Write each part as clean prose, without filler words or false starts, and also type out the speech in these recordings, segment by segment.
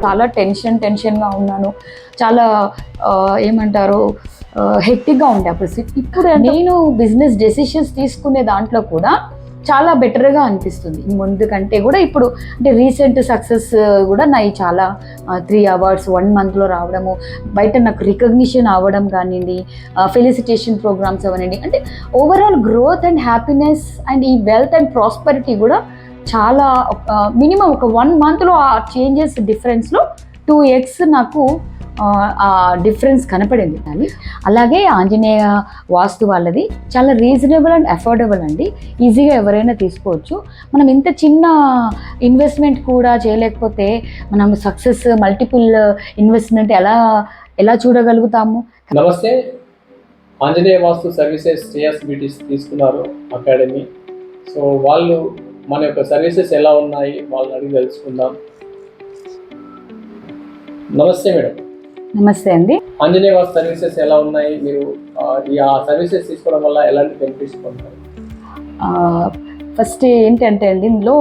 చాలా టెన్షన్గా ఉన్నాను. చాలా ఏమంటారు హెక్టిక్గా ఉండే అప్పుడు. ఇప్పుడు నేను బిజినెస్ డెసిషన్స్ తీసుకునే దాంట్లో కూడా చాలా బెటర్గా అనిపిస్తుంది ముందు కంటే కూడా. ఇప్పుడు అంటే రీసెంట్ సక్సెస్ కూడా నాయి చాలా 3 అవార్డ్స్ 1 మంత్లో రావడము, బయట నాకు రికగ్నిషన్ అవ్వడం కానివ్వండి, ఫెలిసిటేషన్ ప్రోగ్రామ్స్ అవనండి, అంటే overall growth and happiness and ఈ వెల్త్ అండ్ ప్రాస్పరిటీ కూడా చాలా మినిమం ఒక 1 మంత్లో ఆ చేంజెస్ డిఫరెన్స్లో 2x నాకు ఆ డిఫరెన్స్ కనపడింది. కానీ అలాగే ఆంజనేయ వాస్తు వాళ్ళది చాలా రీజనబుల్ అండ్ అఫోర్డబుల్ అండి. ఈజీగా ఎవరైనా తీసుకోవచ్చు. మనం ఇంత చిన్న ఇన్వెస్ట్మెంట్ కూడా చేయలేకపోతే మనం సక్సెస్ మల్టిపుల్ ఇన్వెస్ట్మెంట్ ఎలా చూడగలుగుతాము? నమస్తే, ఆంజనేయ వాస్తు సర్వీసెస్ శ్రేయస్ బ్యూటీస్ తీసుకున్నారు అకాడమీ. సో వాళ్ళు మన యొక్క సర్వీసెస్ ఎలా ఉన్నాయి వాళ్ళని అడిగి తెలుసుకుందాం. నమస్తే మేడం. నమస్తే అండి. ఆంజనేయ వాస్తు సర్వీసెస్ ఎలా ఉన్నాయి, మీరు ఆ సర్వీసెస్ తీసుకోవడం వల్ల ఎలాంటి బెనిఫిట్స్ పొందుతారు? ఫస్ట్ ఏంటంటే అండి, ఇందులో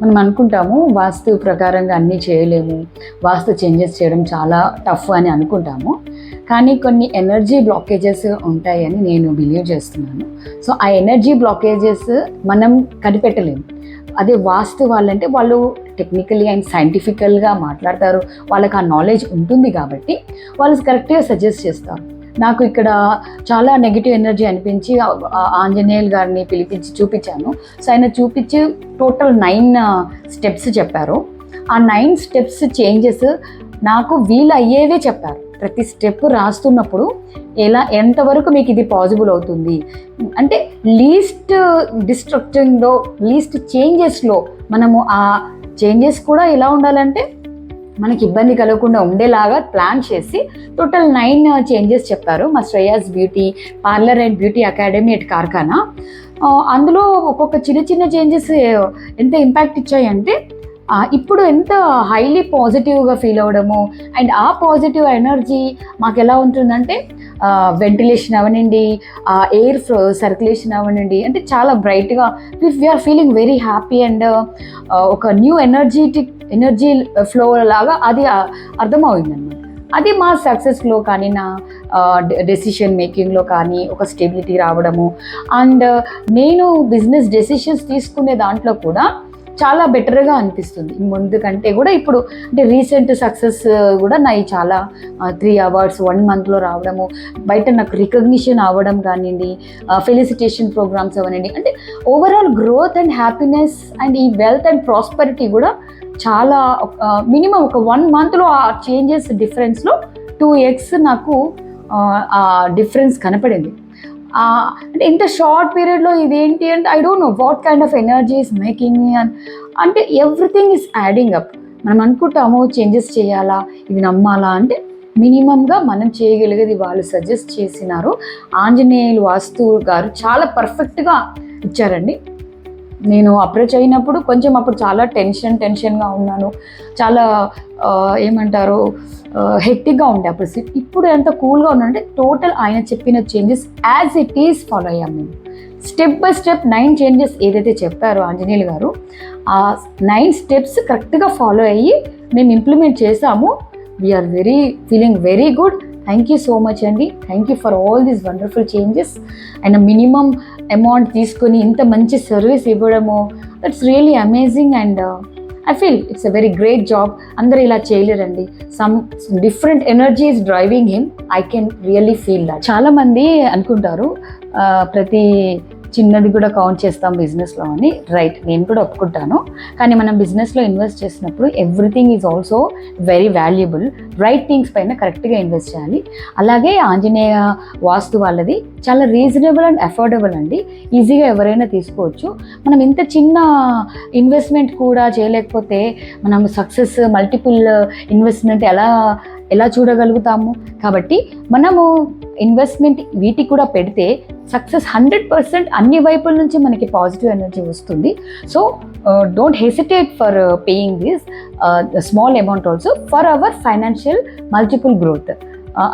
మనం అనుకుంటాము వాస్తు ప్రకారంగా అన్నీ చేయలేము, వాస్తు చేంజెస్ చేయడం చాలా టఫ్ అని అనుకుంటాము. కానీ కొన్ని ఎనర్జీ బ్లాకేజెస్ ఉంటాయని నేను బిలీవ్ చేస్తున్నాను. సో ఆ ఎనర్జీ బ్లాకేజెస్ మనం కనిపెట్టలేము. అదే వాస్తు వాళ్ళంటే వాళ్ళు టెక్నికలీ అండ్ సైంటిఫికల్గా మాట్లాడతారు, వాళ్ళకి ఆ నాలెడ్జ్ ఉంటుంది కాబట్టి వాళ్ళు కరెక్ట్గా సజెస్ట్ చేస్తారు. నాకు ఇక్కడ చాలా నెగిటివ్ ఎనర్జీ అనిపించి ఆంజనేయులు గారిని పిలిపించి చూపించాను. సో ఆయన చూపించి టోటల్ 9 స్టెప్స్ చెప్పారు. ఆ 9 స్టెప్స్ చేంజెస్ నాకు వీలయ్యేవే చెప్పారు. ప్రతి స్టెప్ రాస్తున్నప్పుడు ఎంతవరకు మీకు ఇది పాసిబుల్ అవుతుంది, అంటే లీస్ట్ డిస్ట్రక్టింగ్లో లీస్ట్ చేంజెస్లో మనము ఆ చేంజెస్ కూడా ఎలా ఉండాలంటే మనకి ఇబ్బంది కలగకుండా ఉండేలాగా ప్లాన్ చేసి టోటల్ 9 చేంజెస్ చెప్పారు. మా Shreyas beauty parlour and beauty academy at Karkhana. అందులో ఒక్కొక్క చిన్న చేంజెస్ ఎంత ఇంపాక్ట్ ఇచ్చాయంటే ఇప్పుడు ఎంత హైలీ పాజిటివ్గా ఫీల్ అవ్వడము, అండ్ ఆ పాజిటివ్ ఎనర్జీ మాకు ఎలా ఉంటుందంటే వెంటిలేషన్ అవనండి, ఎయిర్ సర్క్యులేషన్ అవనండి, అంటే చాలా బ్రైట్గా we're feeling very happy and ఒక న్యూ ఎనర్జీ ఫ్లో లాగా అది అర్థమవుతుందన్నమాట. అది మా సక్సెస్లో కానీ నా డెసిషన్ మేకింగ్లో కానీ ఒక స్టెబిలిటీ రావడము, అండ్ నేను బిజినెస్ డెసిషన్స్ తీసుకునే దాంట్లో కూడా చాలా బెటర్గా అనిపిస్తుంది ముందు కంటే కూడా. ఇప్పుడు అంటే రీసెంట్ సక్సెస్ కూడా నాయి చాలా 3 అవార్డ్స్ 1 మంత్లో రావడము, బయట నాకు రికగ్నిషన్ అవ్వడం కానివ్వండి, ఫెలిసిటేషన్ ప్రోగ్రామ్స్ అవనండి, అంటే overall growth and happiness and ఈ వెల్త్ అండ్ ప్రాస్పరిటీ కూడా చాలా మినిమం ఒక 1 మంత్లో ఆ చేంజెస్ డిఫరెన్స్లో 2x నాకు ఆ డిఫరెన్స్ కనపడింది. అంటే ఇంత షార్ట్ పీరియడ్లో ఇదేంటి అంటే I don't know what kind of energy is making me అంటే ఎవ్రీథింగ్ ఈస్ యాడింగ్ అప్. మనం అనుకుంటాము చేంజెస్ చేయాలా, ఇది నమ్మాలా, అంటే మినిమంగా మనం చేయగలిగేది వాళ్ళు సజెస్ట్ చేసినారు. ఆంజనేయులు వాస్తు గారు చాలా పర్ఫెక్ట్గా ఇచ్చారండి. నేను అప్రోచ్ అయినప్పుడు కొంచెం అప్పుడు చాలా టెన్షన్గా ఉన్నాను, చాలా ఏమంటారు హెక్టిక్గా ఉండే అప్పుడు. ఇప్పుడు ఎంత కూల్గా ఉన్నానంటే టోటల్ ఆయన చెప్పిన changes as it is follow అయ్యాం మేము. స్టెప్ బై స్టెప్ 9 చేంజెస్ ఏదైతే చెప్పారో ఆంజనేయులు గారు, ఆ 9 స్టెప్స్ కరెక్ట్గా ఫాలో అయ్యి మేము ఇంప్లిమెంట్ చేసాము. We are feeling very good. Thank you so much అండి. Thank you for all these wonderful changes. And minimum amount తీసుకొని ఇంత మంచి సర్వీస్ ఇవ్వడము, that's really amazing and I feel it's a very great job. అందరూ ఇలా చేయలేరండి. Some different energy is driving him. I can really feel that. చాలామంది అనుకుంటారు ప్రతి చిన్నది కూడా కౌంట్ చేస్తాం బిజినెస్లో అని. రైట్, నేను కూడా ఒప్పుకుంటాను. కానీ మనం బిజినెస్లో ఇన్వెస్ట్ చేసినప్పుడు everything is also very valuable. Right things పైన కరెక్ట్గా ఇన్వెస్ట్ చేయాలి. అలాగే ఆంజనేయ వాస్తు వాళ్ళది చాలా రీజనబుల్ అండ్ అఫోర్డబుల్ అండి. ఈజీగా ఎవరైనా తీసుకోవచ్చు. మనం ఇంత చిన్న ఇన్వెస్ట్మెంట్ కూడా చేయలేకపోతే మనం సక్సెస్ మల్టిపుల్ ఇన్వెస్ట్మెంట్ ఎలా చూడగలుగుతాము? కాబట్టి మనము ఇన్వెస్ట్మెంట్ వీటికి కూడా పెడితే సక్సెస్ 100% అన్ని వైపుల నుంచి మనకి పాజిటివ్ ఎనర్జీ వస్తుంది. So don't hesitate for paying this small amount also for our financial multiple growth.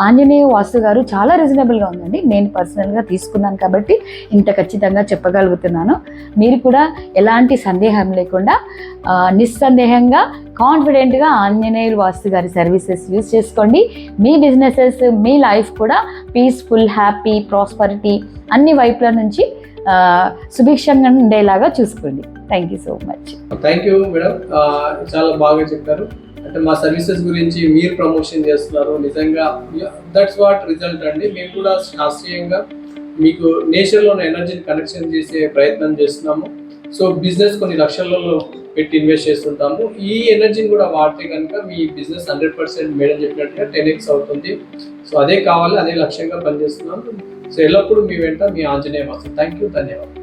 Anjaneya Vastu గారు చాలా రీజనబుల్గా ఉందండి. నేను పర్సనల్గా తీసుకున్నాను కాబట్టి ఇంత ఖచ్చితంగా చెప్పగలుగుతున్నాను. మీరు కూడా ఎలాంటి సందేహం లేకుండా నిస్సందేహంగా కాన్ఫిడెంట్గా ఆంజనేయులు వాస్తు గారి సర్వీసెస్ యూజ్ చేసుకోండి. మీ బిజినెసెస్, మీ లైఫ్ కూడా పీస్ఫుల్, హ్యాపీ, ప్రాస్పరిటీ అన్ని వైపుల నుంచి సుభిక్షంగా ఉండేలాగా చూసుకోండి. Thank you so much. Thank you madam, చాలా బాగా చెప్పారు. అంటే మా సర్వీసెస్ గురించి మీరు ప్రమోషన్ చేస్తున్నారు, నిజంగా దట్స్ వాట్ రిజల్ట్ అండి. మేము కూడా శాస్త్రీయంగా మీకు నేచర్లో ఉన్న ఎనర్జీని కనెక్షన్ చేసే ప్రయత్నం చేస్తున్నాము. సో బిజినెస్ కొన్ని లక్షలలో పెట్టి ఇన్వెస్ట్ చేస్తుంటాము. ఈ ఎనర్జీని కూడా వాడితే కనుక మీ బిజినెస్ 100% మేడం చెప్పినట్టుగా 10x అవుతుంది. సో అదే కావాలి, అదే లక్ష్యంగా పనిచేస్తున్నాము. సో ఎల్లప్పుడూ మీ వెంట మీ ఆంజనేయ వాస్తు. థ్యాంక్ యూ, ధన్యవాదాలు.